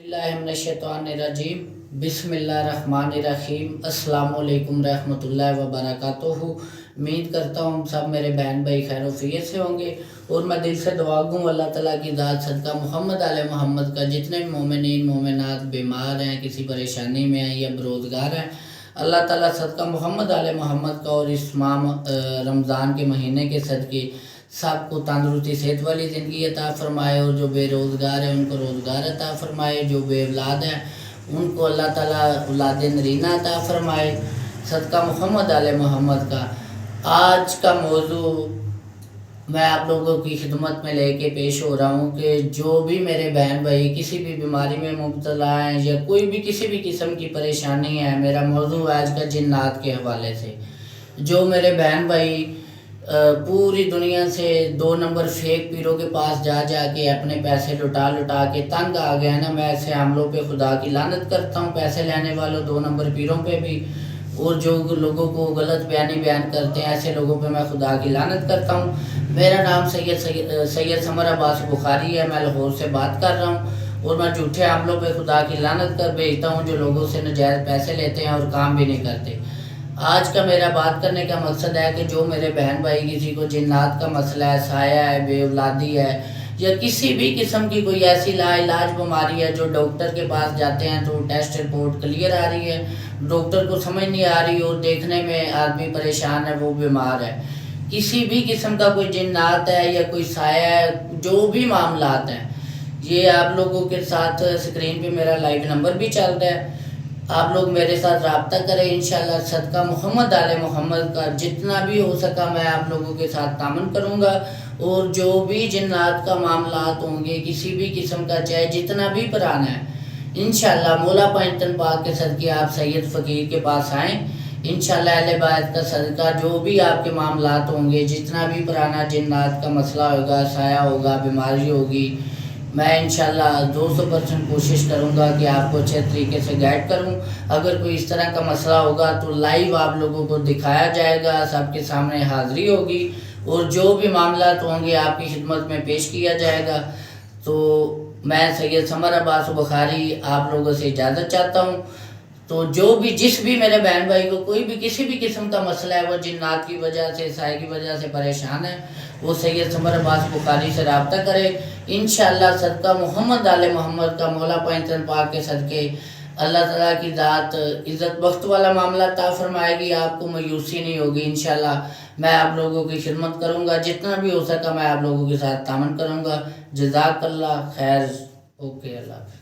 बिस्मिल्लाहिर्रहमानिर्रहीम बिस्मिल्लाहिर्रहमानिर्रहीम अस्सलाम वालेकुम रहमतुल्लाहि व बरकातुहू। उम्मीद करता हूँ सब मेरे बहन भाई खैरियत से होंगे और मैं दिल से दुआ गूँ अल्लाह ताला की ज़ात सदका मोहम्मद आले मोहम्मद का जितने भी मोमिनीन मोमिनात बीमार हैं, किसी परेशानी में हैं या बेरोज़गार हैं, अल्लाह ताला सदका मोहम्मद आले मोहम्मद का और इस रमज़ान के महीने के सदके सबको तंदुरुस्ती सेहत वाली ज़िंदगी अता फ़रमाए और जो बेरोज़गार है उनको रोज़गार अता फ़रमाए, जो बेऔलाद हैं उनको अल्लाह ताला औलाद नरीना अता फ़रमाए सदका मोहम्मद आले मोहम्मद का। आज का मौजू मैं आप लोगों की खिदमत में लेके पेश हो रहा हूँ कि जो भी मेरे बहन भाई किसी भी बीमारी में मुब्तला हैं या कोई भी किसी भी किस्म की परेशानी है, मेरा मौजू है आज का जिन्नात के हवाले से। जो मेरे बहन भाई पूरी दुनिया से 2 नंबर फेक पीरों के पास जा के अपने पैसे लुटा के तंग आ गए ना, मैं ऐसे हमलों पे खुदा की लानत करता हूँ, पैसे लेने वालों 2 नंबर पीरों पे भी, और जो लोगों को गलत बयान करते हैं ऐसे लोगों पे मैं खुदा की लानत करता हूँ। मेरा नाम सैयद समर अब्बास बुखारी है, मैं लाहौर से बात कर रहा हूँ और मैं झूठे हमलों पे खुदा की लानत कर भेजता हूँ जो लोगों से नजायज़ पैसे लेते हैं और काम भी नहीं करते। आज का मेरा बात करने का मकसद है कि जो मेरे बहन भाई किसी को जिन्नात का मसला है, साया है, बेऔलादी है या किसी भी किस्म की कोई ऐसी लाइलाज बीमारी है जो डॉक्टर के पास जाते हैं तो टेस्ट रिपोर्ट क्लियर आ रही है, डॉक्टर को समझ नहीं आ रही और देखने में आदमी परेशान है, वो बीमार है, किसी भी किस्म का कोई जिन्नात है या कोई साया है, जो भी मामलात हैं, ये आप लोगों के साथ स्क्रीन पे मेरा लाइव नंबर भी चल रहा है, आप लोग मेरे साथ रब्ता करें। इंशाल्लाह सदका मोहम्मद आले मोहम्मद का जितना भी हो सका मैं आप लोगों के साथ तामन करूँगा और जो भी जिन्नात का मामलात होंगे किसी भी किस्म का, चाहे जितना भी पुराना है, इंशाल्लाह मौला पंजतन पाक के सदके आप सैयद फ़कीर के पास आएँ। इंशाल्लाह अहले बैत का सदका जो भी आपके मामलात होंगे, जितना भी पुराना जिन्नात का मसला होगा, साया होगा, बीमारी होगी, मैं इंशाल्लाह 200% कोशिश करूंगा कि आपको अच्छे तरीके से गाइड करूं। अगर कोई इस तरह का मसला होगा तो लाइव आप लोगों को दिखाया जाएगा, सबके सामने हाज़िरी होगी और जो भी मामला होंगे आपकी खिदमत में पेश किया जाएगा। तो मैं सैयद समर अब्बास बुखारी आप लोगों से इजाज़त चाहता हूँ। तो जो भी जिस भी मेरे बहन भाई को कोई भी किसी भी किस्म का मसला है, वो जिन्नात की वजह से, साए की वजह से परेशान है, वो सैयद समर अब्बास बुखारी से रब्ता करे। इंशाअल्लाह सदका मोहम्मद आले मोहम्मद का मौला पंजतन पाक के सदके अल्लाह ताला की ज़ात इज़्ज़त बख्त वाला मामला ता फरमाएगी, आपको मायूसी नहीं होगी। इंशाअल्लाह मैं आप लोगों की खिदमत करूँगा, जितना भी हो सका मैं आप लोगों के साथ तामन करूँगा। जज़ाकल्लाह खैर। ओके, अल्लाह।